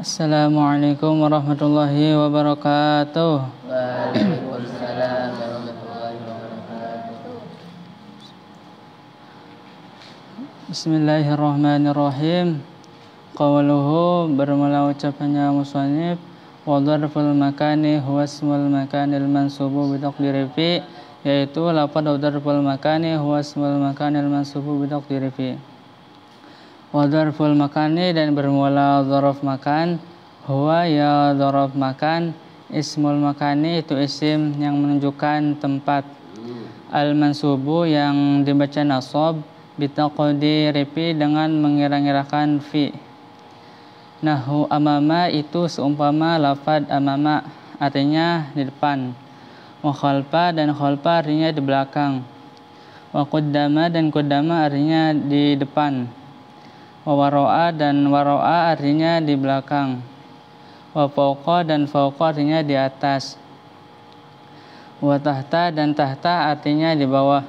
Assalamualaikum warahmatullahi wabarakatuh. Waalaikumsalam warahmatullahi wabarakatuh. Bismillahirrahmanirrahim. Qawluhu, bermula ucapannya musannif, wa dzarful makani huwa ismul makanil mansubu bi taqdiri fi, yaitu lafadz dzarful makani huwa ismul makanil mansubu bi taqdiri fi. Wa dzarful makani, dan bermula dzaraf makan, huwa ya dzaraf makan, ismul makani itu isim yang menunjukkan tempat, al mansubu yang dibaca nasab, bitaqdiri fi dengan mengira-ngirakan fi. Nahu amama itu seumpama lafad amama, artinya di depan. Wa khalfa, dan khalfa artinya di belakang. Wa qaddama, dan qaddama artinya di depan. Wa waro'a, dan waro'a artinya di belakang. Wa fauqa, dan fauqa artinya di atas. Wa tahta, dan tahta artinya di bawah.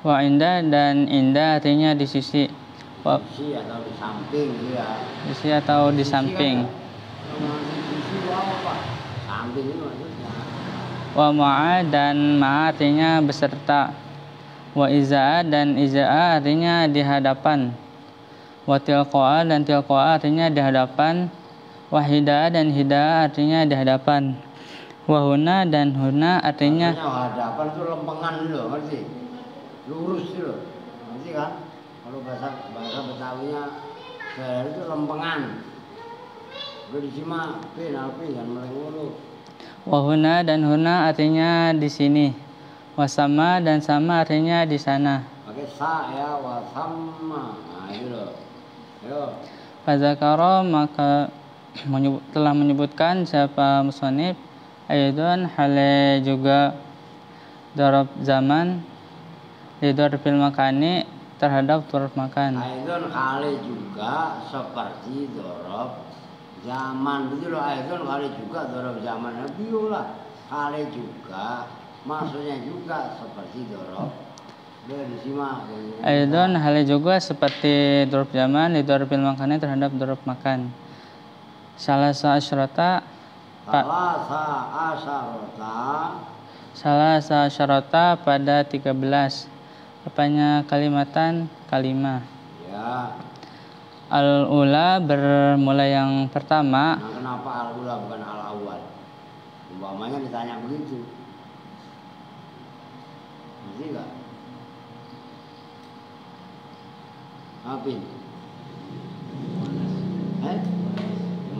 Wa inda, dan inda artinya di sisi. Sisi atau di samping ya. Sisi atau di samping. Sisi apa Pak? Samping itu maksudnya. Wa ma'a, dan ma'a artinya beserta. Wa iza'a, dan iza'a artinya di hadapan. Wa tilqa'a, dan tilqa'a artinya di hadapan. Wa hida'a, dan hida'a artinya di hadapan. Wa huna, dan huna artinya hadapan itu lempengan loh, ngerti? Lurus loh, ngerti kan? Kalau bahasa Betawinya daerah itu lempengan. Udah disimak pin alpin dan melengulu. wa huna, dan huna artinya di sini. Wa sama, dan sama artinya di sana. Pakai sa ya, wa sama. Nah itu loh. Ayo. Fadzakara, maka telah menyebutkan siapa musannif, aidon hale juga dzaraf zaman di dzarfil makani terhadap dzaraf makan. Aidon kali juga seperti dzaraf zaman. Betul loh, aidon kali juga dzaraf zaman. Biolah kali juga maksudnya juga seperti dzaraf. Udah disimak. Aidon hale juga seperti dzaraf zaman di dzarfil makani terhadap dzaraf makan. Salasa asyrata pada 13. Apanya kalimatan? Kalimah. Ya. Al-ula, bermula yang pertama. Nah, kenapa al-ula bukan al-awwal? Umpamanya ditanya begitu. Ngerti enggak? Apin?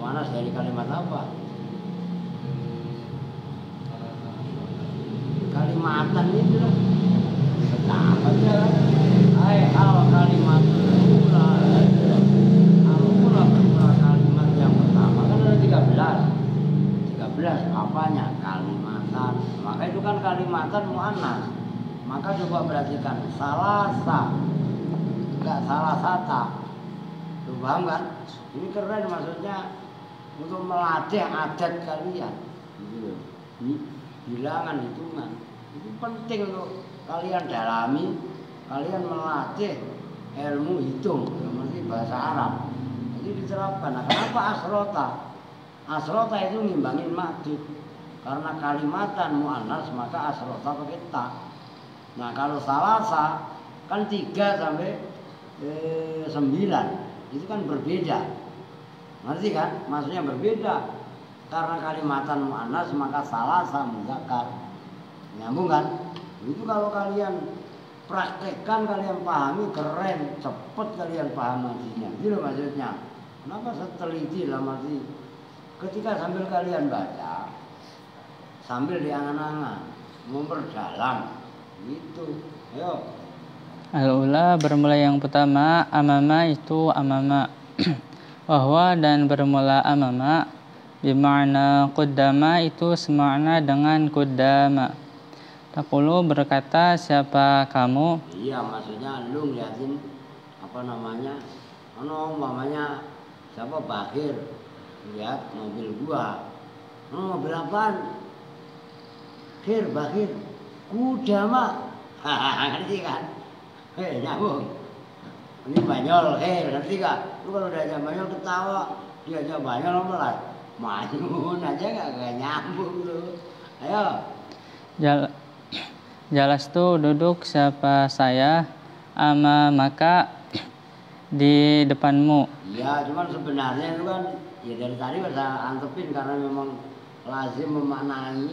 Mana dari kalimat apa? Kalimatan itu lah. Betapa dia kan? Kalimat ula. Al-ula bermula kalimat yang pertama kan ada 13. Apanya? Kalimatan. Maka itu kan kalimatan muannas. Maka coba perhatikan salasa. Enggak salah sata. Tuh paham kan? Ini keren maksudnya untuk melatih adat kalian. Ini bilangan, hitungan. Itu penting untuk kalian dalami, kalian melatih ilmu hitung, seperti bahasa Arab. Jadi diterapkan. Nah, kenapa asrota? Asrota itu ngimbangin madud. Karena kalimatan muannas maka asrota pakai ta. Nah, kalau salasa kan 3 sampai 9. Itu kan berbeda. Ngerti kan? Maksudnya berbeda. Karena kalimatan muannas maka salasa muzakkar. Nyambung kan? Itu kalau kalian praktekkan, kalian pahami, keren, cepet kalian paham nantinya. Itu maksudnya. Kenapa seteliti dalam arti ketika sambil kalian baca, sambil diangan-angan, memperdalam. Gitu. Ayo. Al-ula, bermula yang pertama. Amama itu amama. Wahwa, dan bermula amama bimakna qaddama itu semakna dengan qaddama. Taqulu, berkata siapa kamu? Iya, maksudnya lu ngeliatin apa namanya? Umpamanya siapa Bakir lihat mobil gua. Mobil apaan? Bakir kuda mak. Ngerti kan? Nyambung. Ini Banyol, ngerti gak? Lu kalau udah Banyol ketawa, diajak banyak lo mulai manyun aja nggak nyambung tuh. Ayo. Jalastu duduk siapa saya, ama maka di depanmu. Iya, cuman sebenarnya itu kan ya dari tadi saya antepin karena memang lazim memaknai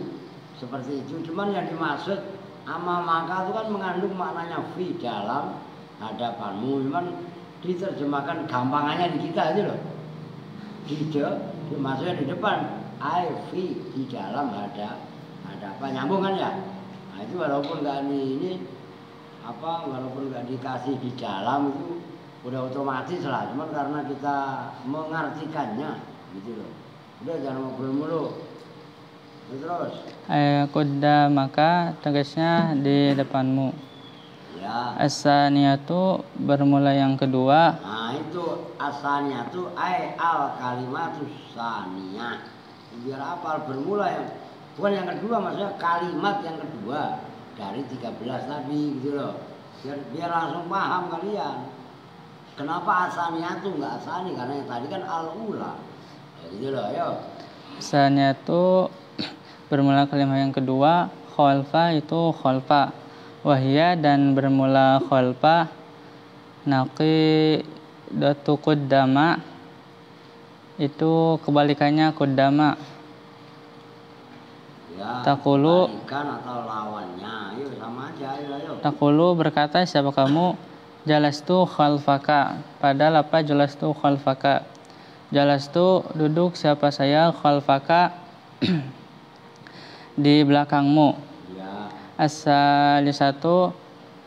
seperti itu. Cuman yang dimaksud ama maka itu kan mengandung maknanya fi dalam hadapanmu. Cuman diterjemahkan gampangannya di kita aja loh. Dimaksudnya di depan, I fi di dalam hadapan nyambung kan ya. Nah itu walaupun nggak walaupun nggak dikasih di dalam itu udah otomatis lah, cuman karena kita mengartikannya gitu loh. Udah jangan ngobrol mulu. Terus Kuda maka tegasnya di depanmu. ya. Asaniyatu bermula yang kedua. Nah itu asaniyatu al kalimatus saniyah. Biar apa bermula yang bukan yang kedua, maksudnya kalimat yang kedua dari 13 tadi gitu loh. Biar langsung paham kalian. Kenapa asaniyatu nggak asani? Karena yang tadi kan al-ula. Ya gitu loh, ayo. Asaniyatu bermula kalimat yang kedua, khalfa itu khalfa. Wahya dan bermula khalfa, naqidatu qaddama itu kebalikannya qaddama. Ya, Taqulu atau lawannya. Ayo sama aja, ayo. Taqulu berkata siapa kamu, jalastu khalfaka. Padahal apa jalastu khalfaka? Jalastu duduk siapa saya, khalfaka di belakangmu. Ya. As-salisatu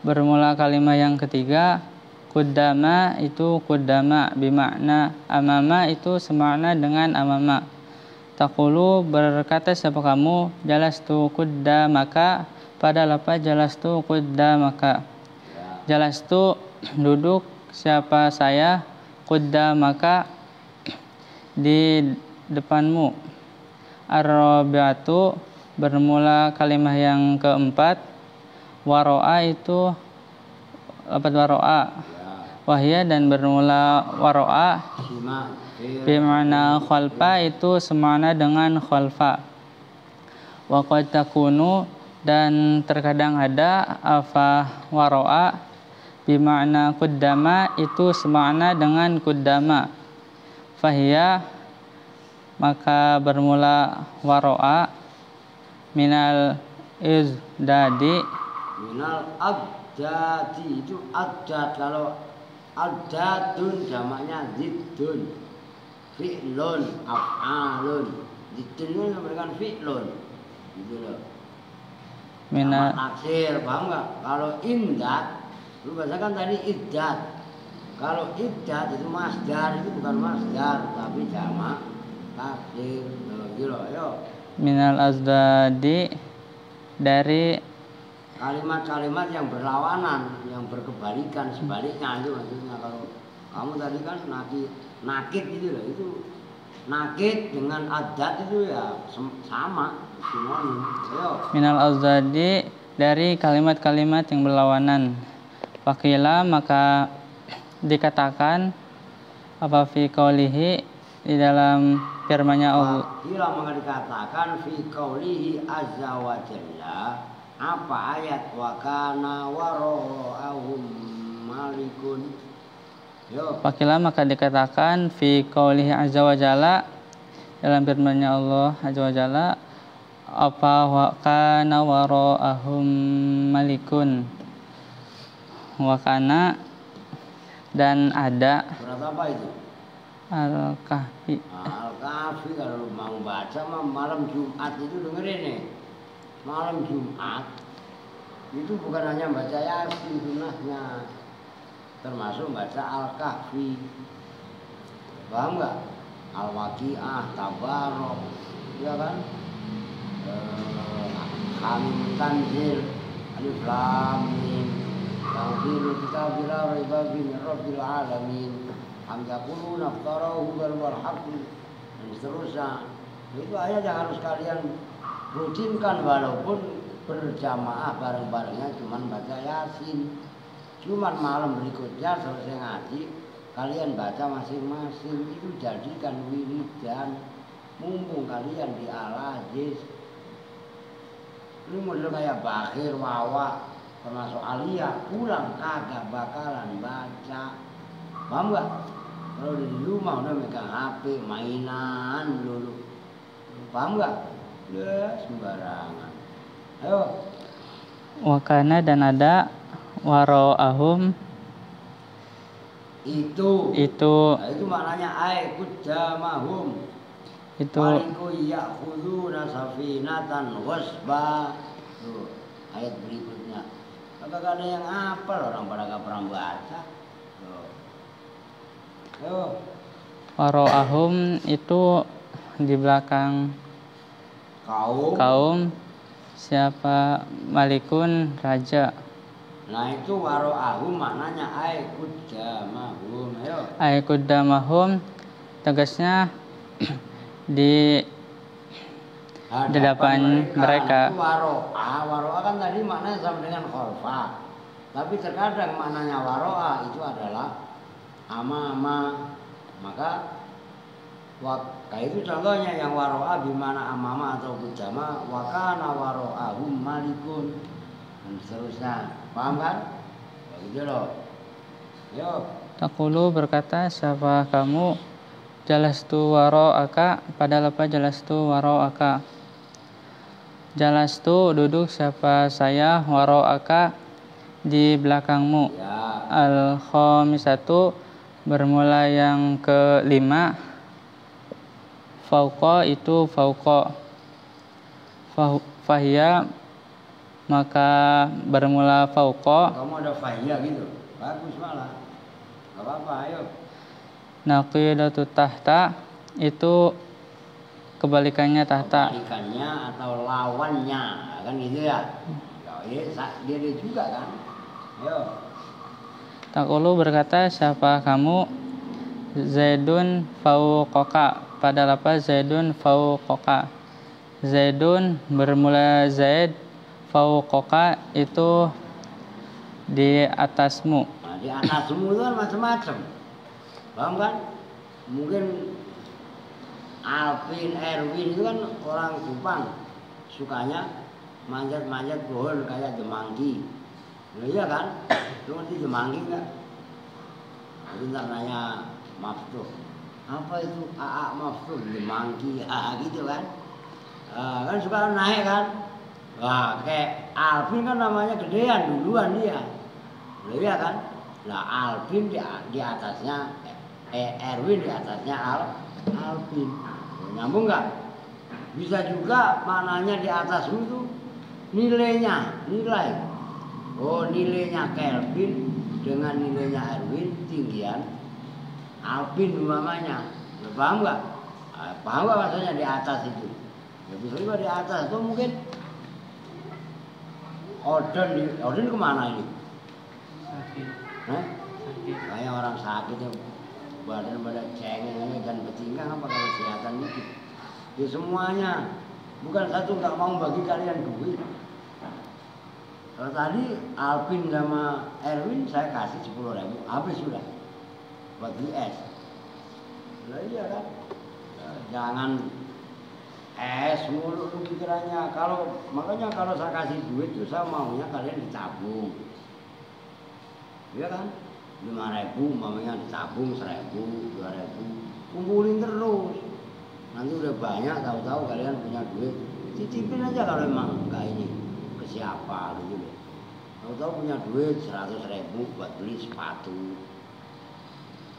bermula kalimat yang ketiga, kuddama itu kuddama bimakna amama itu semakna dengan amama. Taqulu berkata siapa kamu, jalastu kuddamaka. Padahal apa jalastu kuddamaka? Jalastu duduk siapa saya, kuddamaka di depanmu. Ar-rabi'atu bermula kalimat yang keempat, waro'a itu lafaz waro'a. Wahya dan bermula waro'a bimana khalfa itu semakna dengan khalfa. Wa qad takunu dan terkadang ada apa waro'a bimana kuddama itu semakna dengan kuddama. Fahiyya maka bermula waro'a minal izdadi. Minal abdadi itu abdad. Kalau abdadun jamaknya ziddun, fi'lun, af'alun. Ziddun itu memberikan fi'lun gitu loh. Minal naksir, paham nggak? Kalau imdad lu bahasakan tadi iddat. Kalau iddat itu masdar, itu bukan masdar tapi jamak taksir gitu loh. Ayo. Minal azdadi dari kalimat-kalimat yang berlawanan, yang berkebalikan, sebaliknya itu maksudnya. Kalau kamu tadi kan nakid gitu loh, itu nakid dengan adat itu ya sama sinonim. Minal azdadi dari kalimat-kalimat yang berlawanan. Faqila maka dikatakan apa fi qaulihi di dalam firman-Nya Allah. Faqila maka dikatakan fi qaulihi azza wa jalla. Apa ayat wa kana wara'ahum malikun. Faqila maka dikatakan fi qaulihi azza wa jalla dalam firman-Nya Allah azza wa jalla, apa wa kana wara'ahum malikun. Wa kana dan ada. Surat apa itu? Al-Kahfi. Al-Kahfi kalau mau baca malam Jumat itu dengerin nih. Malam Jumat itu bukan hanya baca Yasin sunnahnya, termasuk baca Al-Kahfi. Paham nggak? Al-Waqi'ah, Tabarok, ya kan? Hamim Tanzil, Alif Lam Mim, Tanzilul Kitabi la raiba fihi min Rabbil Alamin, am yaquluna iftarahu bal huwal haqq, dan seterusnya. Itu ayat yang harus kalian rutinkan walaupun berjamaah bareng-barengnya cuman baca Yasin. Cuman malam berikutnya selesai ngaji kalian baca masing-masing itu jadikan wiridan, mumpung kalian di Al-Aziz. Ini model kayak Bakhir, Wawa, termasuk Aliyah, pulang kagak bakalan baca. Paham gak? Kalau di rumah udah megang HP, mainan dulu. Paham gak? Ya sembarangan. Ayo. Wakana dan ada waro'ahum Itu itu nah, itu maknanya aikut jamahum. itu Waliku ya'khuduna safinatan wasba. Tuh, ayat berikutnya. Apakah ada yang hafal? Orang pada gak pernah baca. Tuh. Ayo. waro'ahum itu di belakang kaum siapa malikun raja. Nah itu waro'ahum maknanya aikut jamahum. Ayo. Aikudamahum tegasnya di hadapan mereka. Itu waro'a kan tadi maknanya sama dengan khalfa. Tapi terkadang maknanya waro'a itu adalah amama. Maka kayak itu contohnya yang waro'a bimana amama atau kujama, wakana waro'ahum malikun dan seterusnya. Paham kan? Begitu loh. Yuk. Takulu berkata, siapa kamu? Jalastu waro'aka, pada lepas jalastu waro'aka. Jalastu duduk siapa saya, waro'aka di belakangmu. Ya. Al-khamisatu bermula yang kelima. Fauqa itu fauqa. Fahya maka bermula fauqa. Kamu ada fahya gitu. Bagus malah. Gak apa-apa, ayo. Naqidatu tahta itu kebalikannya tahta. Kebalikannya atau lawannya, kan gitu ya. Dia juga kan. Ayo. Takulu berkata, siapa kamu? Zaidun fauqaka, pada lafaz Zaidun fauqaka. Zaidun bermula Zaid, fauqaka itu di atasmu. Nah, di atasmu itu kan macam-macam. Paham kan? Mungkin Alvin, Erwin itu kan orang Kupang, sukanya manjat-manjat pohon kayak demangki. Nah, iya kan? Lu ngerti demangki nggak? Jadi ntar nanya Maftuh, apa itu AA Maftuh demangki, gitu kan? Kan suka naik kan? Wah, kayak Alvin kan namanya gedean duluan dia. Nah, iya kan? Nah, Alvin di atasnya Erwin di atasnya Alvin. Nyambung nggak? Bisa juga maknanya di atasmu itu nilai. Oh, nilainya Kelvin dengan nilainya Erwin tinggian Alvin umpamanya. Paham nggak? Paham nggak maksudnya di atas itu? Ya, bisa juga di atas itu mungkin Odin kemana ini? Sakit. Kayak orang sakit ya, badan cengeng dan bertingkah apa kalau kesehatan dikit. Ya semuanya, bukan satu nggak mau bagi kalian duit. Kalau tadi Alvin sama Erwin saya kasih 10.000, habis sudah buat beli es. Nah, iya kan? Jangan es mulu lu pikirannya. Makanya kalau saya kasih duit itu saya maunya kalian ditabung. Iya kan? 5.000 mamanya ditabung, 1.000, 2.000, kumpulin terus. Nanti udah banyak, tahu-tahu kalian punya duit, cicipin aja kalau emang enggak ini ke siapa gitu loh. Tahu-tahu punya duit 100.000 buat beli sepatu.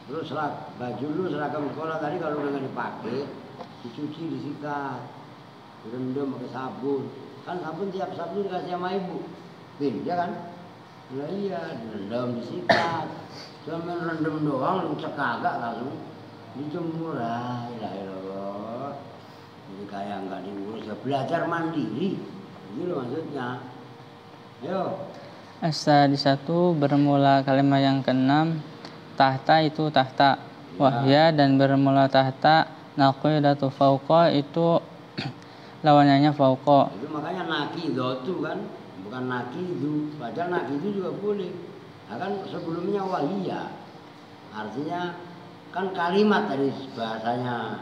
Terus baju lu seragam sekolah tadi kalau udah nggak dipakai, dicuci, disikat, direndam pakai sabun. Kan sabun tiap Sabtu dikasih sama ibu, ya kan? Nah, iya, direndam, disikat. Cuma rendam doang, cek kagak langsung dijemur. La ilaha illallah. Jadi kayak nggak diurus, ya belajar mandiri. Gitu loh maksudnya. Ayo. Di satu bermula kalimat yang keenam. Tahta itu tahta. Wahya dan bermula tahta. Naqidatu fauqa itu lawannya fauqa. Itu makanya naqidotu kan, bukan naqidu. Padahal naqidu juga boleh. Nah, kan sebelumnya wahia. Artinya kan kalimat dari bahasanya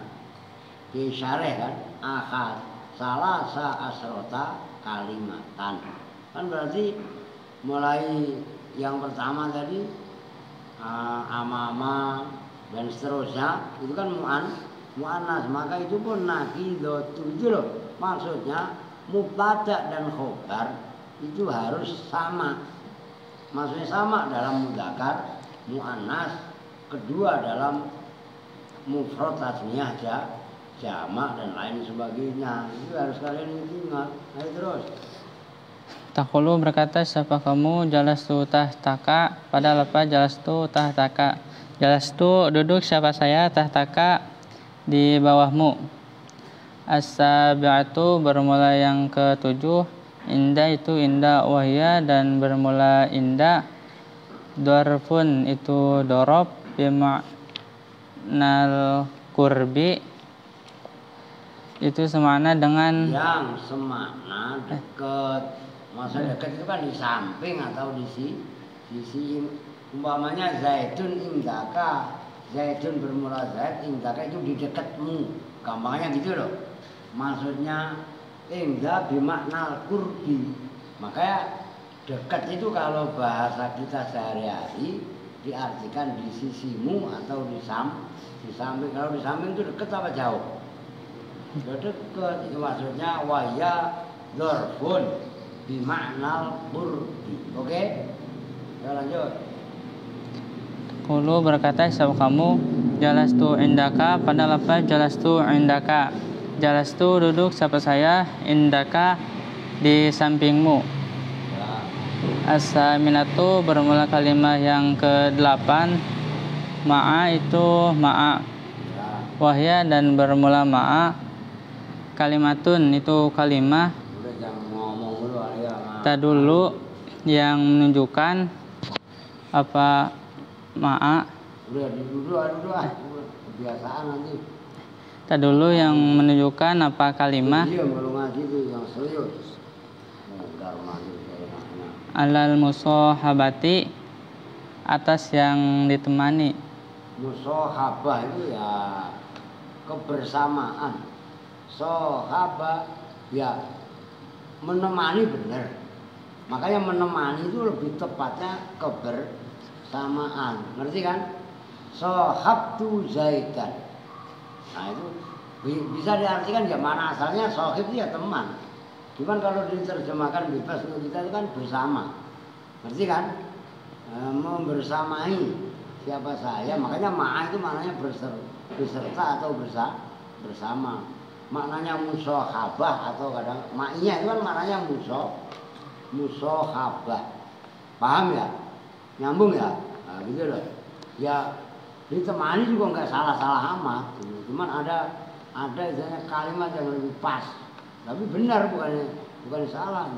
di syareh kan, ahad salasa asrota kalimatan. Kan berarti mulai yang pertama tadi amama dan seterusnya itu kan mu'annas, maka itu pun naqidotu itu loh. Maksudnya mubtada dan khobar itu harus sama. Maksudnya sama dalam mudzakkar, mu'annas, kedua dalam mufrad tasniyah jamak dan lain sebagainya. Itu harus kalian ingat. Ayo terus. Taqulu berkata siapa kamu, jalastu tahtaka, pada lafaz jalastu tahtaka. Jalastu duduk siapa saya, tahtaka di bawahmu. As-sabi'atu bermula yang ketujuh, inda itu inda, wahya dan bermula inda, dorfun itu dorob, bima'nal kurbi itu semakna dengan yang semakna dekat. Maksudnya dekat itu kan di samping atau di sisi. Umpamanya zaitun indaka, zaitun bermula zait, indaka itu di dekatmu. Gampangnya gitu loh. Maksudnya inda bimakna kurbi. Makanya dekat itu kalau bahasa kita sehari-hari diartikan di sisimu atau di samping. Kalau di samping itu dekat apa jauh? Dekat itu maksudnya waya dzarfun bimakna qurbi. Oke? Ya lanjut. Qulu berkata siapa kamu, jalastu indaka, pada lafaz jalastu indaka. Jalastu duduk siapa saya, indaka di sampingmu. Ya. As-saminatu bermula kalimat yang ke-8, ma'a itu ma'a, Ya. wahya dan bermula ma'a, kalimatun itu kalimah, Udah jangan ngomong dulu ya. tadulu yang menunjukkan apa ma'a, Udah dulu kebiasaan nanti. tadulu yang menunjukkan apa kalimah, Iya kalau ngaji itu yang serius. alal musahabati atas yang ditemani. Musahabah itu ya kebersamaan. Sahabah ya menemani benar. Makanya menemani itu lebih tepatnya kebersamaan. Ngerti kan? Sahabtu Zaidan. Nah itu bisa diartikan ya mana asalnya sahib itu ya teman. Cuman kalau diterjemahkan bebas untuk kita itu kan bersama. Ngerti kan? Membersamai siapa saya. Makanya ma'a itu maknanya beserta atau bersama. Maknanya musahabah atau kadang ma'iyah itu kan maknanya musahabah. Paham ya? Nyambung ya? Nah, gitu loh. Ya ditemani juga nggak salah-salah amat. Cuman ada istilahnya kalimat yang lebih pas. Tapi benar bukan salah.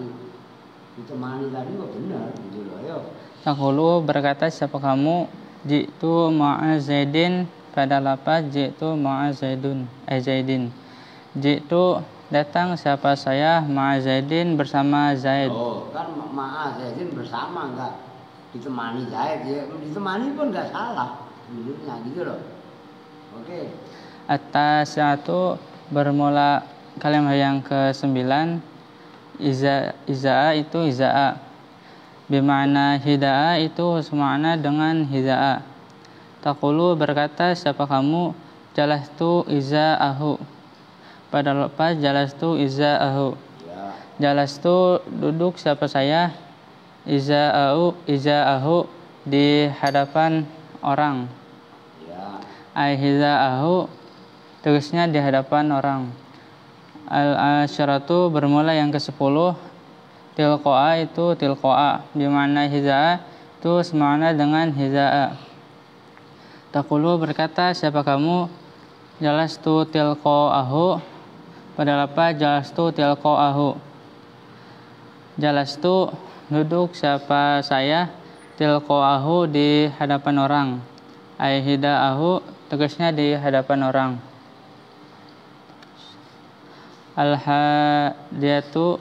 Ditemani tadi kok benar gitu loh. Ayo. Taqulu berkata siapa kamu, jitu ma'a Zaidin, pada lafaz jitu ma'a Zaidin. Jitu datang siapa saya, ma'a Zaidin bersama Zaid. Oh, kan ma'a Zaidin bersama enggak ditemani Zaid ya. Ditemani pun enggak salah. Dulunya gitu loh. Oke. At-tasi'atu bermula kalimat yang ke-9, iza'a itu iza'a, bima'na hida'a itu semakna dengan hida'a. Taqulu berkata siapa kamu, jalastu iza'ahu, pada lepas jalastu iza'ahu. Ya. Jalastu duduk siapa saya, iza'ahu di hadapan orang. Ya. Aihiza'ahu tulisnya di hadapan orang. Al-asyaratu bermula yang ke-10, tilqa'a itu tilqa'a, bimana hiza'a itu semakna dengan hiza'a. Taqulu berkata siapa kamu, jalastu tilqa'ahu, pada lafaz jalastu tilqa'ahu. Jalastu duduk siapa saya, tilqa'ahu di hadapan orang. Aihida'ahu tugasnya di hadapan orang. Al-hadiyatu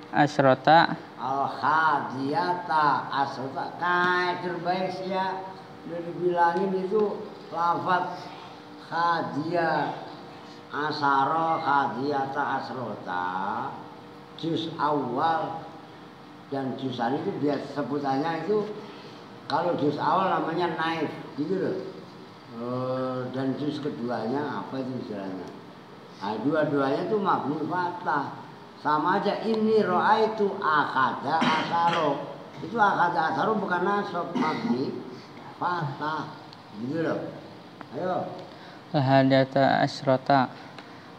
asyrota, Al-hadiyata asrota kai terbaik ya udah dibilangin itu lafaz khadiyah asaro khadiyata asrota juz awal dan juzan itu biar sebutannya itu kalau juz awal namanya naif gitu loh. Dan juz keduanya apa itu istilahnya? Nah, dua-duanya itu mabni fathah. Sama aja ini roa itu akada asaro. Itu akada asaro bukan nasab, mabni fathah. Gitu loh. Ayo. Al-hadiyata asyrota.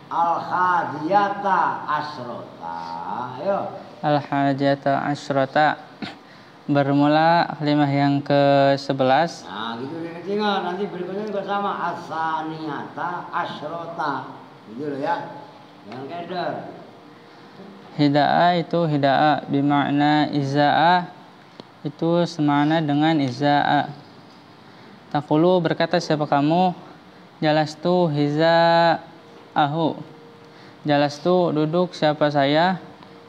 Al-hadiyata asrota. Ayo. Al-hadiyata asyrota. Bermula kalimah yang ke-11. Nah, gitu ingat. Nanti berikutnya juga sama asaniyata asrota. Gitu loh ya. Yang keder. Hida'a itu hida'a bimakna iza'a, itu semakna dengan iza'a. Taqulu berkata siapa kamu, jalastu hiza'ahu. Jalastu duduk siapa saya,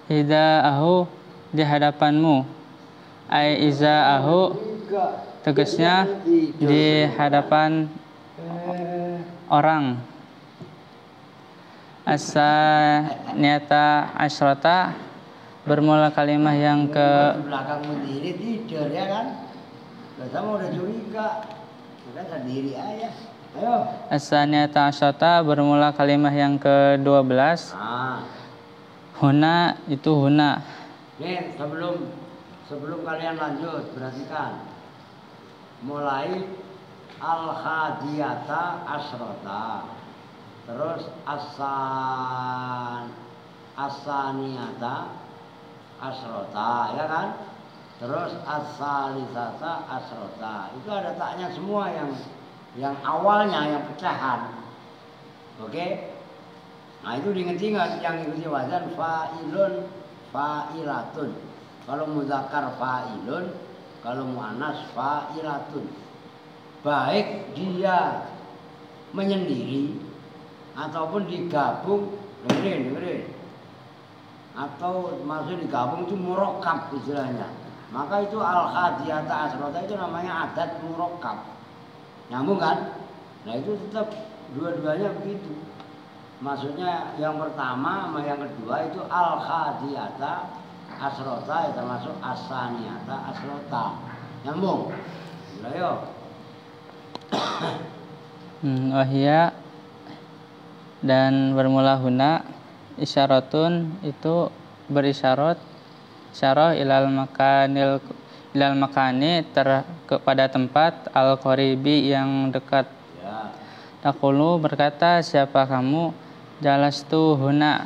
hiza'ahu di hadapanmu. Ai iza'ahu tegasnya di hadapan orang. As-saniyata asyrata bermula kalimah yang ke di belakang sendiri tidur ya kan? Sama udah curiga, udah sendiri aja. Ayo. as-saniyata asyrata bermula kalimah yang ke-12. Nah, Huna itu huna. nih sebelum kalian lanjut perhatikan. Mulai al-hadiyata asyrata. Terus asaniyata asrota ya kan, terus asalisata asrota, itu ada taknya semua yang awalnya yang pecahan. Oke. Nah itu diingat-ingat yang ikuti wazan fa'ilun fa'ilatun. Kalau muzakkar fa'ilun, kalau muannas fa'ilatun. Baik dia menyendiri ataupun digabung, dengerin, atau maksud digabung itu murokkab istilahnya. Maka itu al-hadiyata asrota itu namanya adat murokkab. Nyambung kan? Nah itu tetap dua-duanya begitu. Maksudnya yang pertama sama yang kedua itu al-hadiyata asrota, ya termasuk asaniyata asrota. Nyambung? Ayo. Wahia dan bermula huna isyaratun itu berisyarat isyarah ilal makani kepada tempat al qaribi yang dekat. Ya. Taqulu berkata siapa kamu, jalastu huna.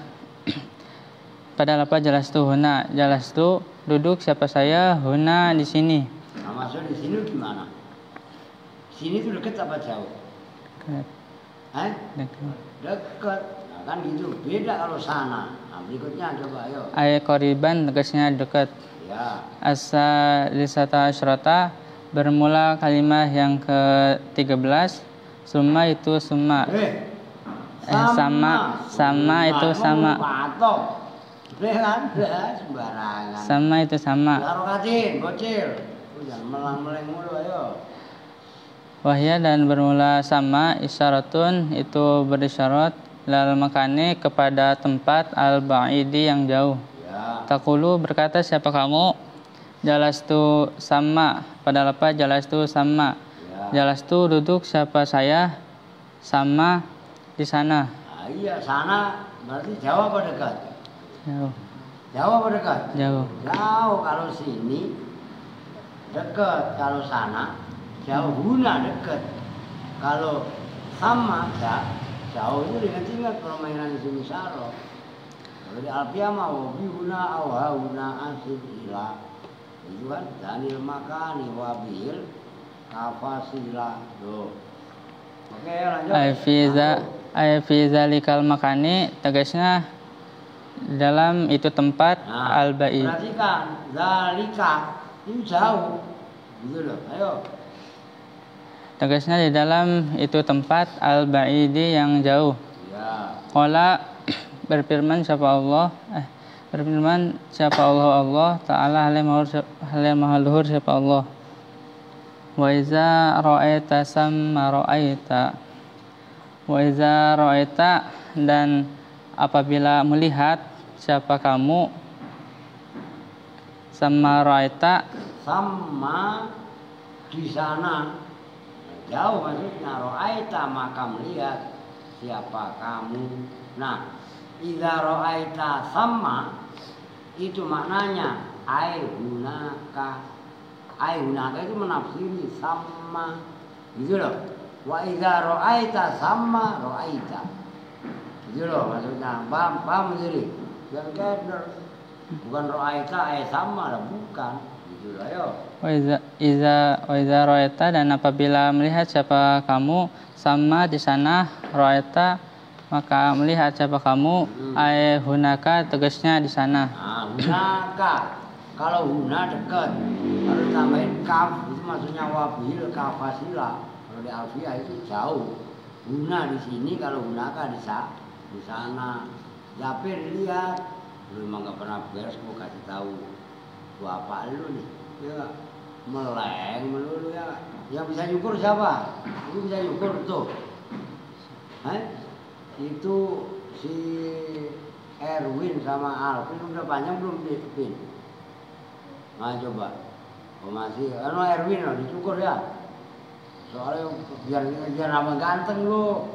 Pada apa jalastu huna? Jalastu duduk siapa saya, huna di sini. Nah, maksud di sini gimana? Sini itu dekat apa jauh? Dekat. Dekat. Nah, kan gitu. Beda kalau sana. Nah, berikutnya coba ayo. Ay qariban tegasnya dekat. Ya. As-salisata asyrata bermula kalimah yang ke-13. Summa itu summa. Sama itu sama. Patok. Kan? Sembarangan. Sama itu sama. Harokatin, bocil. Jangan melang-meleng mulu ayo. Wahya dan bermula sama isyaratun itu berisyarat lal makani kepada tempat al ba'idi yang jauh. Ya. Taqulu berkata siapa kamu, jalastu sama. Pada apa jalastu sama. Ya. Jalastu duduk siapa saya, sama di sana. Nah, iya sana berarti jauh apa dekat? Jauh. Jauh apa dekat? Jauh. Jauh kalau sini dekat, kalau sana jauh. Huna dekat. Kalau sama jauh itu dengan ingat permainan sini saro. Kalau di Alfiah mah wabi huna awha huna asib ila. Itu kan danil makani wabil kafasila. Tuh. Oke lanjut. Fiza likal makani tegasnya dalam itu tempat al-ba'id. Perhatikan zalika itu jauh. Gitu loh. Ayo. Tegasnya di dalam itu tempat al-ba'idi yang jauh. Ya. Qala berfirman siapa Allah Allah Ta'ala hal maha luhur siapa Allah. Wa iza ra'aita samma ra'aita. Wa iza ra'aita, dan apabila melihat siapa kamu, samma ra'aita, sama di sana, jauh maksudnya, ra'aita maka melihat siapa kamu. Nah, idza ra'aita sama itu maknanya ai hunaka. Ai hunaka itu menafsiri sama, gitu loh. Wa idza ra'aita sama ra'aita, gitu loh maksudnya. Paham sendiri? Yang keder. Bukan ra'aita sama lah, bukan. Gitu loh, ayo. Wa iza ra'aita, dan apabila melihat siapa kamu, sama di sana, ra'aita maka melihat siapa kamu, ai hunaka tegasnya di sana. Nah, hunaka. Kalau huna dekat, harus tambahin kaf, itu maksudnya wabil kafasila. Kalau di alfiah itu jauh. Huna di sini, kalau hunaka di sana. Japir lihat, lu emang gak pernah beres, mau kasih tahu. Gua apa lu nih? Ya, meleng melulu ya. Yang bisa nyukur siapa? Lu bisa nyukur tuh. Itu si Erwin sama Alvin udah panjang belum Pin? Nah coba, masih, Erwin loh dicukur ya. Soalnya biar nama ganteng lu,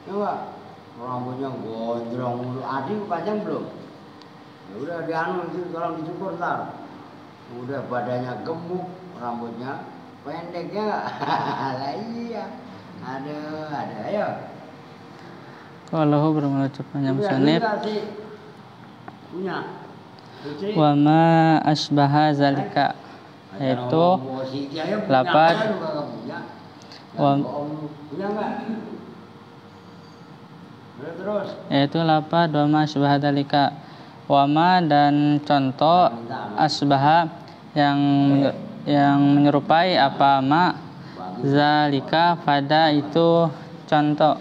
coba. Rambutnya gondrong mulu. Adi panjang belum? Ya udah dianu itu tolong dicukur tar. Udah badannya gemuk, rambutnya pendeknya. Lah iya. Ada ayo. Kalau bermula ucapannya musannif, punya. wa ma asbaha zalika, yaitu lapad yaitu lapad wa ma asbaha zalika, wa ma, dan contoh asbaha yang menyerupai apa, ma, zalika pada itu contoh.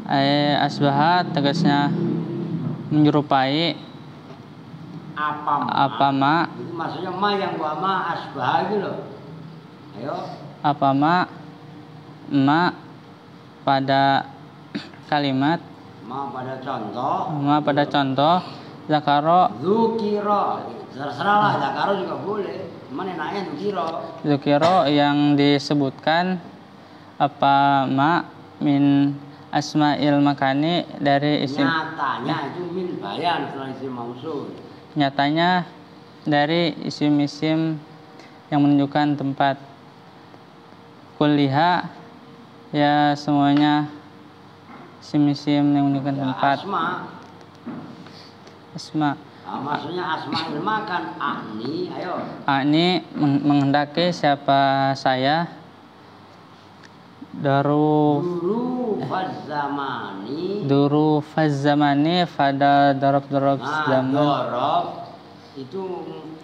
Asbaha tegasnya menyerupai apa ma. Itu maksudnya ma yang wa ma asbah itu loh. Ayo. Apa ma pada kalimat, ma pada contoh. Ma pada contoh. Zakaro, zukiro. Terserah lah, zakaro juga boleh. Mana enaknya zukiro. Zukiro yang disebutkan apa ma min asma'il makani, dari isim. Nyatanya itu min bayan setelah isim mausul. Nyatanya dari isim-isim yang menunjukkan tempat. Kulliha, ya semuanya isim-isim yang menunjukkan Ya, tempat. Asma. Nah, maksudnya asma'il makan akni, ayo. Akni menghendaki siapa saya. Duru fazamani pada dorob zaman. Dorob itu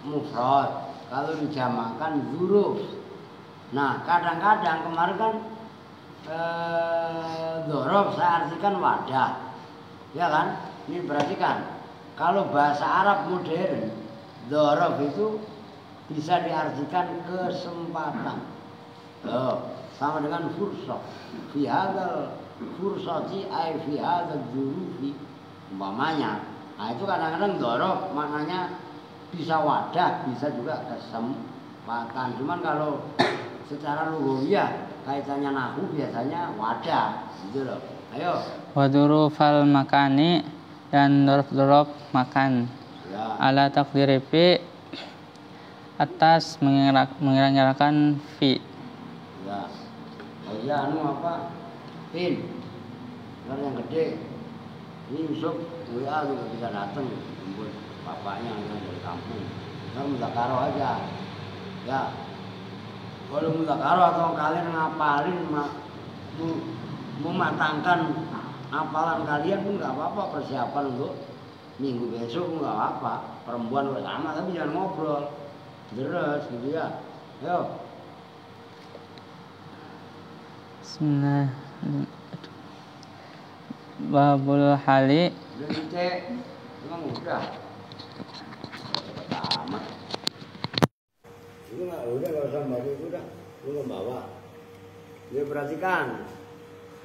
mufrad, kalau dijamakan zuruf. Nah kadang-kadang kemarin kan dorob saya artikan wadah, ya kan? Ini perhatikan, kalau bahasa Arab modern dorob itu bisa diartikan kesempatan. Sama dengan fursah. Fi hadzal fursati ay fi hadzal jurufi umpamanya. Nah itu kadang-kadang dorob maknanya bisa wadah, bisa juga kesempatan. Cuman kalau secara lughawiyah kaitannya nahwu biasanya wadah, gitu loh. Ayo. Waduru fal makani, dan dorob makan. Ya. Ala takdiri fi, atas mengira-ngirakan fi. Ya. Oh iya, apa? Pin. Kalau yang gede, ini Yusuf WA juga bisa datang jemput bapaknya yang dari kampung. Ntar mudzakarah aja. Ya. Kalau mudzakarah atau kalian ngapalin mematangkan hafalan kalian pun nggak apa-apa, persiapan untuk minggu besok pun nggak apa-apa. Perempuan bersama tapi jangan ngobrol. Terus gitu ya. Ayo. Bismillah. Babul hali. Emang udah. Pertama. Itu udah nggak usah bawa itu dah, lu nggak bawa. Dia perhatikan,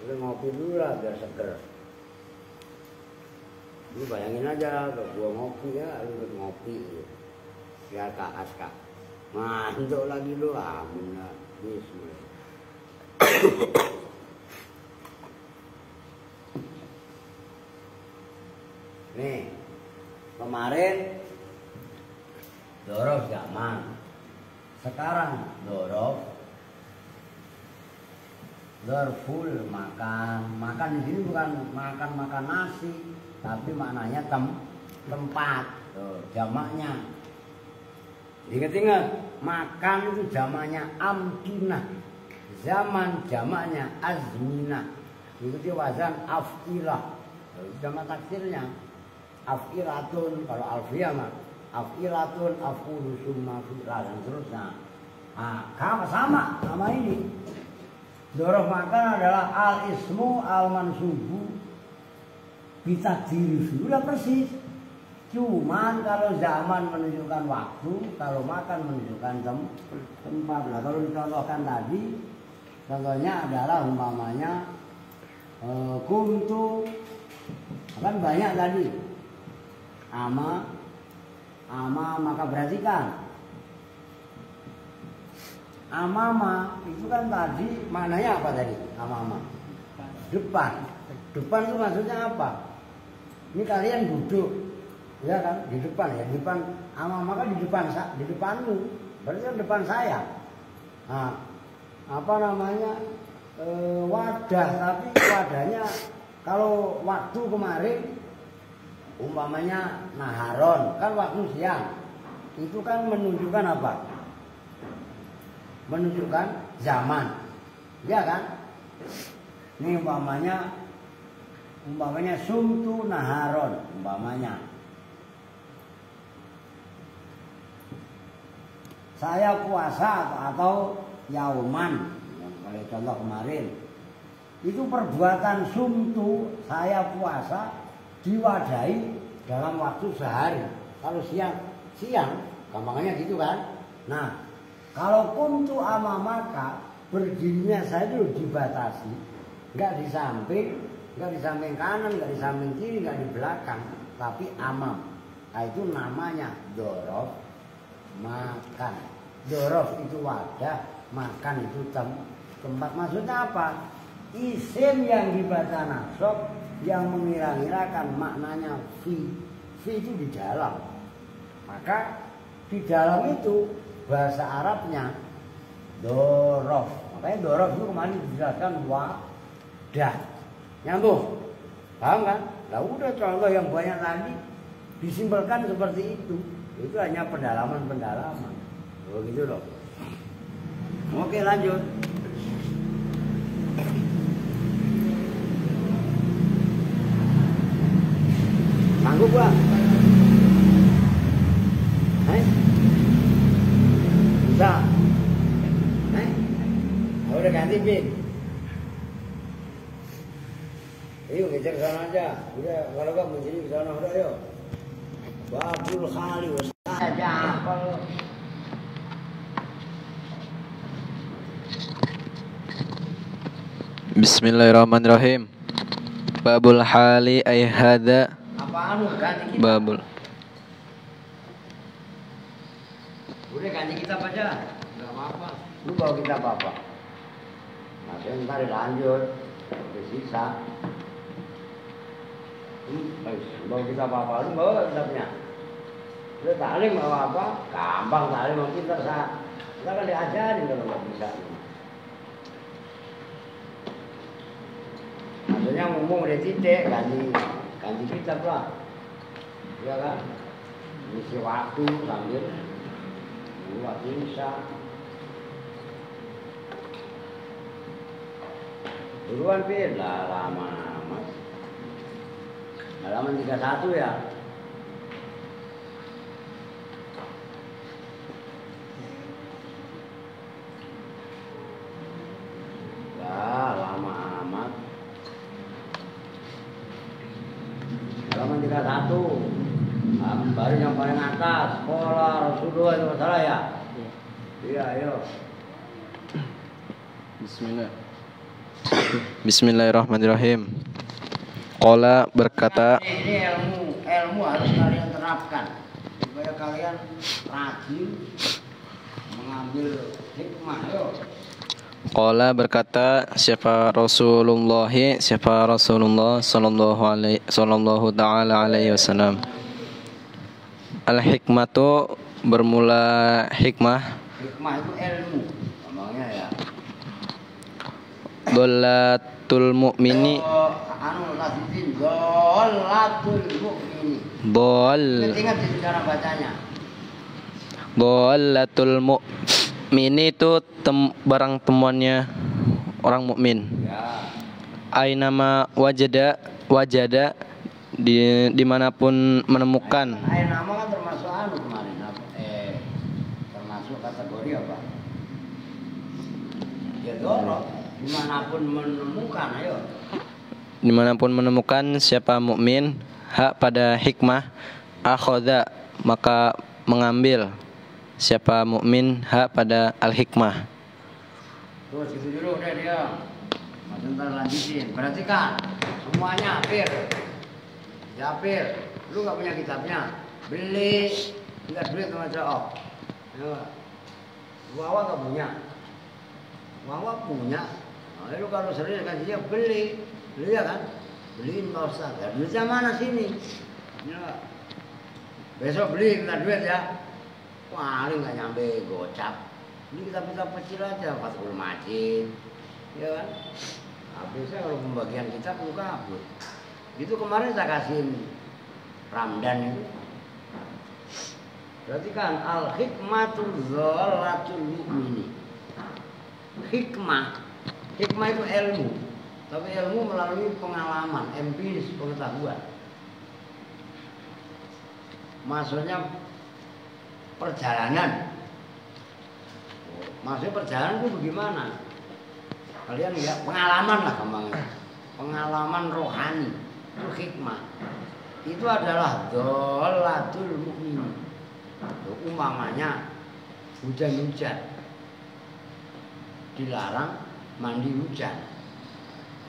udah ngopi dulu lah biar seger. Lu bayangin aja, kalau gua ngopi ya, lu ngopi, gitu. Biar kak. Mantuk lagi lu, amin lah, bismillah. Nih, kemarin dorof zaman, sekarang dorof full makan di sini bukan makan nasi, tapi maknanya tempat, jamaknya. Ingat-ingat, makan itu jamaknya amkinah, zaman jamaknya azminah. Ikuti wazan af'ilah, jamak taksirnya af'ilatun, kalau alfiyah mah af'ilatun, af'ulu, summa, fi'lah dan seterusnya. Nah, sama ini. Dorof makan adalah al-ismu al-mansubu bitaqdiri, sudah persis. Cuman kalau zaman menunjukkan waktu, kalau makan menunjukkan tempat. Lah kalau dicontohkan tadi, contohnya adalah umpamanya kuntu, kan banyak tadi. Ama maka perhatikan. Amama itu kan tadi maknanya apa tadi? Amama depan. Depan itu maksudnya apa? Ini kalian duduk. Ya kan, di depan ya, di depan maka di depanmu, berarti kan depan saya. Nah, apa namanya wadah, tapi wadahnya kalau waktu kemarin umpamanya naharon, kan waktu siang, itu kan menunjukkan apa? Menunjukkan zaman, ya kan? Ini umpamanya sumtu naharon, umpamanya. Saya puasa atau yauman, kalau contoh kemarin, itu perbuatan sumtu, saya puasa diwadahi dalam waktu sehari. Kalau siang, gampangnya gitu kan. Nah, kalau kuntu amamaka, berdirinya saya itu dibatasi, nggak di samping kanan, nggak di samping kiri, nggak di belakang, tapi amam. Nah, itu namanya dorof makan. Dorof itu wadah, makan itu tempat. Maksudnya apa? Isim yang dibaca nasab yang mengira-ngirakan maknanya fi itu di dalam. Maka di dalam itu bahasa Arabnya dorof. Makanya dorof itu kemarin dijelaskan wadah. Nyambung? Paham kan? Lah udah, contoh yang banyak tadi disimpulkan seperti itu. Itu hanya pendalaman. Oh gitu loh. Oke, lanjut. Sanggup gua? Bisa? Udah ganti pin. Ayo ngejar ke sana aja. Udah, kalau gak begini ke sana udah ayo. Babul khali aja apa? Bismillahirrahmanirrahim. Babul hali ay hada. Apaan lu ganti kita? Babul. Udah ganti kitab aja. Enggak apa-apa. Lu bawa kitab apa? Nah, ntar lanjut. Udah sisa. Bawa kitab apa? Lu bawa kitabnya. Lu taklim bawa apa? Gampang taklim sama kita. Kita kan diajarin kalau nggak bisa. Maksudnya ngomong udah titik, ganti kitab lah. Ya kan? Isi waktu sambil waktu bisa. Duluan Pir, lah lama amat. Halaman 31 ya. Lama amat. Halaman 31. Baru yang paling atas, sekolah Rasulullah itu salah ya. Iya, ayo. Bismillahirrahmanirrahim. Qala berkata, Ini ilmu harus kalian terapkan supaya kalian rajin mengambil hikmah. Ayo. Qala berkata siapa Rasulullah sallallahu taala alaihi wasallam. Al hikmatu bermula hikmah. Hikmah itu ilmu, ngomongnya ya. Dholatul mu'mini. Dholatul mu'mini. Ingat cara bacanya. Dholatul mu'mini itu barang temuannya orang mukmin. Ya. Ainama wajada dimanapun menemukan. Ainama kan termasuk kemarin termasuk kategori apa? Ya dorong dimanapun menemukan, ayo. Dimanapun menemukan siapa mukmin hak pada hikmah akhoda maka mengambil siapa mukmin hak pada al hikmah. Terus itu dulu udah dia. Mas ntar lanjutin. Perhatikan semuanya hampir. Ya hampir. Lu nggak punya kitabnya? Beli. Nggak duit sama cowok. Ya. Wawa nggak punya. Wawa punya. Nah, lu kalau serius kan dia beli. Beli ya kan? Beliin Pak Ustaz. Ya duitnya mana sini? Ya. Besok beli minta duit ya. Paling nggak nyampe gocap. Ini kitab-kitab kecil aja, Fathul Majid, ya kan? Habisnya kalau pembagian kitab lu kabur. Itu kemarin saya kasih Ramdan itu. Berarti kan al hikmatu dzalatul mu'mini. Hikmah itu ilmu, tapi ilmu melalui pengalaman, empiris, pengetahuan. Maksudnya perjalanan. Maksudnya perjalanan itu bagaimana? Kalian lihat pengalaman lah gampangnya. Pengalaman rohani itu hikmah. Itu adalah dholatul mu'min. Umpamanya hujan-hujan dilarang mandi hujan.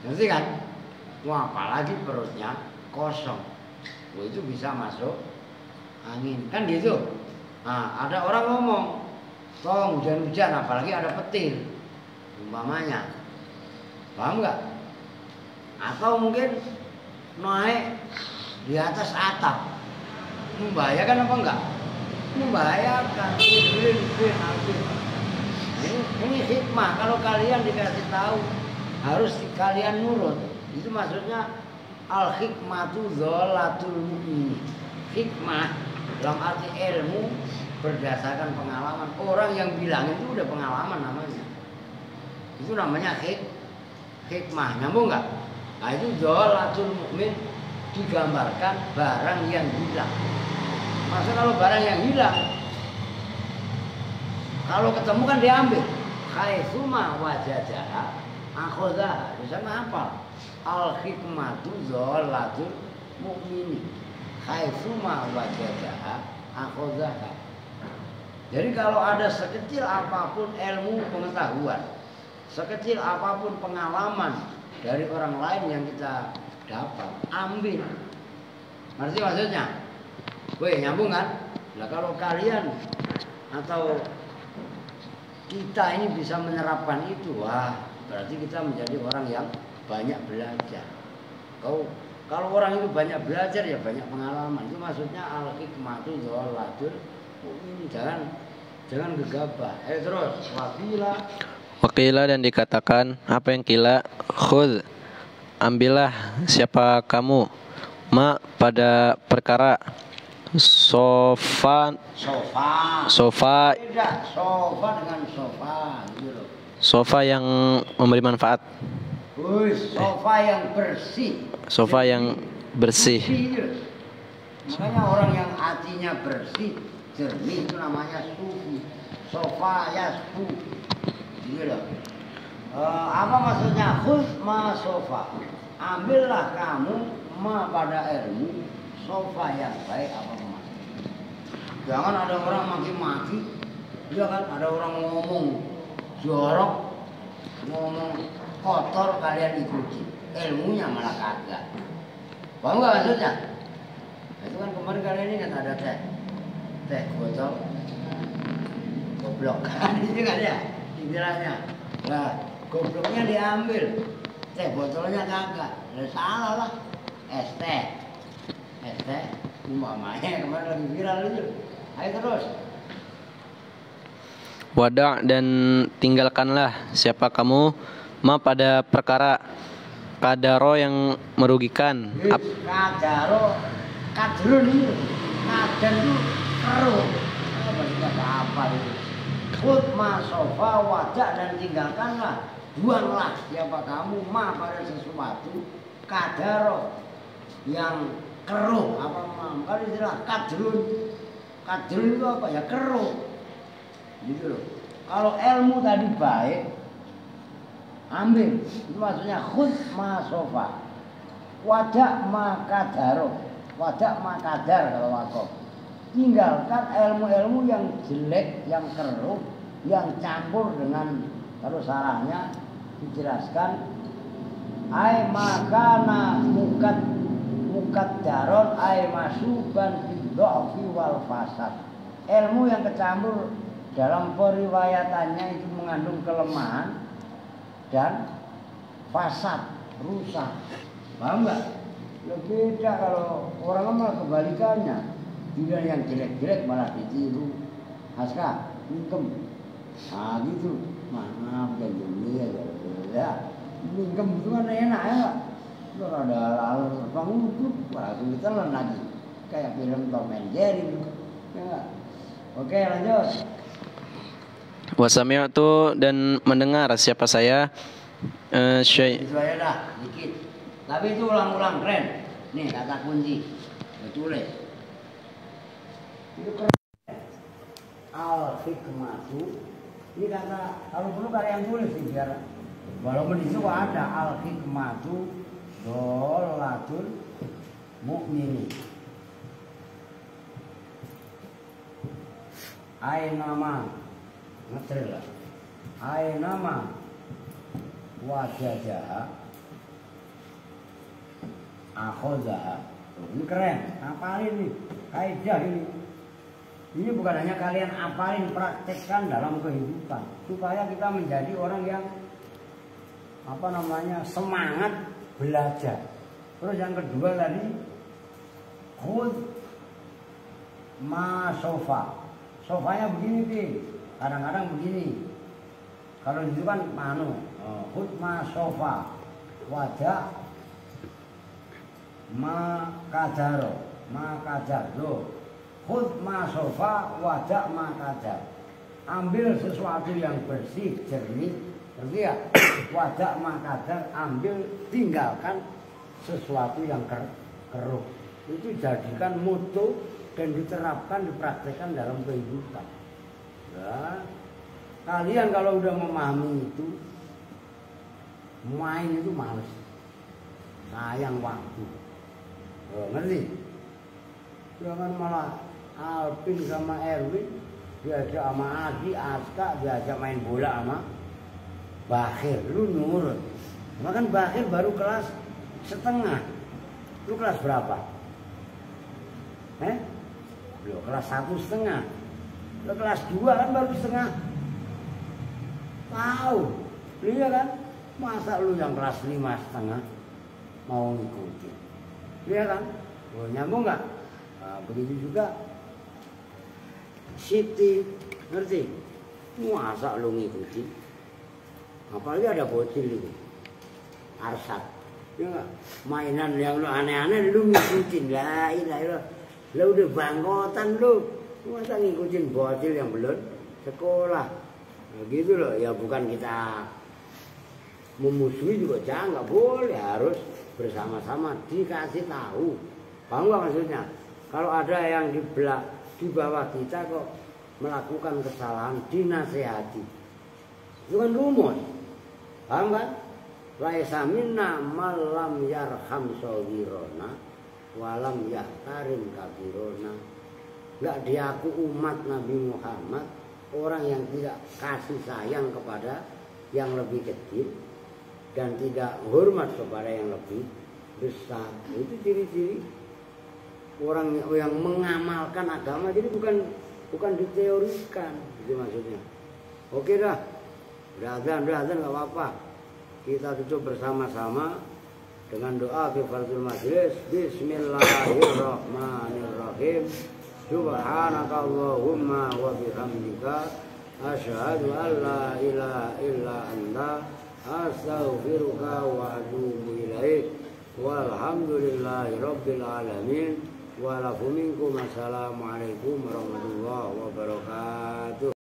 Ngerti kan? Wah, apalagi perutnya kosong. Wah, itu bisa masuk angin. Kan gitu. Nah, ada orang ngomong, tolong hujan-hujan, apalagi ada petir, umpamanya, paham nggak? Atau mungkin naik di atas atap, membahayakan apa enggak? Membahayakan. Ini hikmah. Kalau kalian dikasih tahu, harus kalian nurut. Itu maksudnya al hikmatu dzalatul mu'min. Hikmah dalam arti ilmu berdasarkan pengalaman. Orang yang bilang itu udah pengalaman namanya. Itu namanya hikmah. Nyambung nggak? Nah itu dzalatul mukmin digambarkan barang yang hilang. Masa kalau barang yang hilang, kalau ketemu kan diambil. Haitsuma wajadaha akhadha. Bisa apa? Al hikmatu dzalatul mukmin. Haitsuma wajadaha akhadha. Jadi kalau ada sekecil apapun ilmu pengetahuan, sekecil apapun pengalaman dari orang lain yang kita dapat, ambil. Ngerti maksudnya? Weh, nyambung kan? Nah kalau kalian atau kita ini bisa menerapkan itu, wah berarti kita menjadi orang yang banyak belajar. Kalau orang itu banyak belajar ya banyak pengalaman. Itu maksudnya al hikmatu dzalatul mu'min. Jangan gegabah. Terus wakila dan dikatakan apa yang kila khudh ambillah siapa kamu ma pada perkara sofa beda sofa dengan sofa gitu loh. Sofa yang memberi manfaat. Sofa yang bersih. Sofa yang bersih. Makanya orang yang hatinya bersih, jernih itu namanya sufi. Sofa ya sufi. Gitu loh. Apa maksudnya? Khudh ma sofa. Ambillah kamu ma pada ilmu sofa yang baik apa maksudnya? Jangan ada orang maki-maki Iya kan, ada orang ngomong jorok, ngomong kotor, kalian ikuti. Ilmunya malah kagak. Paham nggak maksudnya? Nah, itu kan kemarin kalian ingat ada teh botol goblok kan, itu kan ya istilahnya. Nah, gobloknya diambil, teh botolnya kagak. Ya salah lah. Es teh, umpamanya kemarin lagi viral itu. Ayo terus. Wada' dan tinggalkanlah siapa kamu ma pada perkara kadaro yang merugikan. Kadaro, kadrun itu, kadan itu keruh. Apa itu? Khud ma sofa wajah dan tinggalkanlah, buanglah siapa kamu ma pada sesuatu kadaro yang keruh. Apa ma? Kalau istilah kadrun itu apa ya, keruh. Gitu loh. Kalau ilmu tadi baik, ambil. Itu maksudnya khud ma sofa, wadak ma kadaro, wadak ma kadar kalau wakof. Tinggalkan ilmu-ilmu yang jelek, yang keruh, yang campur dengan, kalau sarahnya dijelaskan ai makana mukat daron ai masuban bid'afi wal fasad. Ilmu yang kecampur dalam periwayatannya itu mengandung kelemahan dan fasad, rusak. Paham nggak? Lebih beda kalau orang malah kebalikannya. Dia yang jelek-jelek malah ditiru. Haska, mingkem. Nah gitu. Maaf dan dunia ya. Mingkem itu kan enak ya nggak? Itu ada lalu bangun itu, wah kita lagi kayak film Tom and Jerry. Ya nggak? Oke lanjut. Wasami'tu dan mendengar siapa saya syai'. Itu aja dah, dikit. Tapi itu ulang-ulang keren. Nih kata kunci. Tulis. Itu keren. Al-hikmatu. Ini kata, kalau perlu kalian tulis sih biar walaupun di situ ada al-hikmatu dholatul mu'minin. Ainama ngetril lah. Ainama wajajaha akhozaha. Ini keren, apalin nih kaidah ini. Ini bukan hanya kalian apalin, praktekkan dalam kehidupan supaya kita menjadi orang yang semangat belajar. Terus yang kedua tadi khud ma sofa. Sofanya begini Pin, kadang-kadang begini. Kalau itu kan khud ma sofa wajah ma kadaro khud ma sofa wajah ma kadar. Ambil sesuatu yang bersih jernih, ngerti ya? Wajah ma kadar, ambil, tinggalkan sesuatu yang keruh. Itu jadikan moto dan diterapkan, dipraktekkan dalam kehidupan. Ya. Kalian kalau udah memahami itu, main itu males, sayang waktu. Ngerti? Jangan malah Alvin sama Erwin diajak sama Adi, Aska diajak main bola sama Bakhir. Lu nurut. Makan Bakhir baru kelas setengah. Lu kelas berapa? Lu kelas 1,5. Lu kelas 2 kan baru setengah tahun. Iya kan? Masa lu yang kelas 5,5 mau ngikutin? Iya kan? Nyambung nggak? Nah, begitu juga Siti, ngerti? Masa lu ngikutin? Apalagi ada bocil itu Arsat, ya nggak? Mainan yang lu aneh-aneh lu ngikutin. La ilaha illallah. Lu udah bangkotan lu masa ngikutin bocil yang belum sekolah. Nah, gitu loh. Ya bukan kita memusuhi juga, jangan, nggak boleh, harus bersama-sama dikasih tahu. Paham nggak maksudnya? Kalau ada yang di bawah kita kok melakukan kesalahan, dinasehati. Itu kan rumus. Paham kan? Laisa minna malam yarham shawirona walam yahtarim kabirona. Enggak diaku umat Nabi Muhammad orang yang tidak kasih sayang kepada yang lebih kecil dan tidak hormat kepada yang lebih besar. Itu ciri-ciri orang yang mengamalkan agama. Jadi bukan diteorikan, itu maksudnya. Oke dah, udah azan nggak apa-apa. Kita tutup bersama-sama dengan doa kifaratul majlis. Bismillahirrahmanirrahim. Subhanaka Allahumma wa bihamdika asyhadu an la ilaha illa anta astaghfiruka wa atubu ilaik. Walhamdulillahi rabbil alamin. Wa lakum minkum assalamualaikum warahmatullahi wabarakatuh.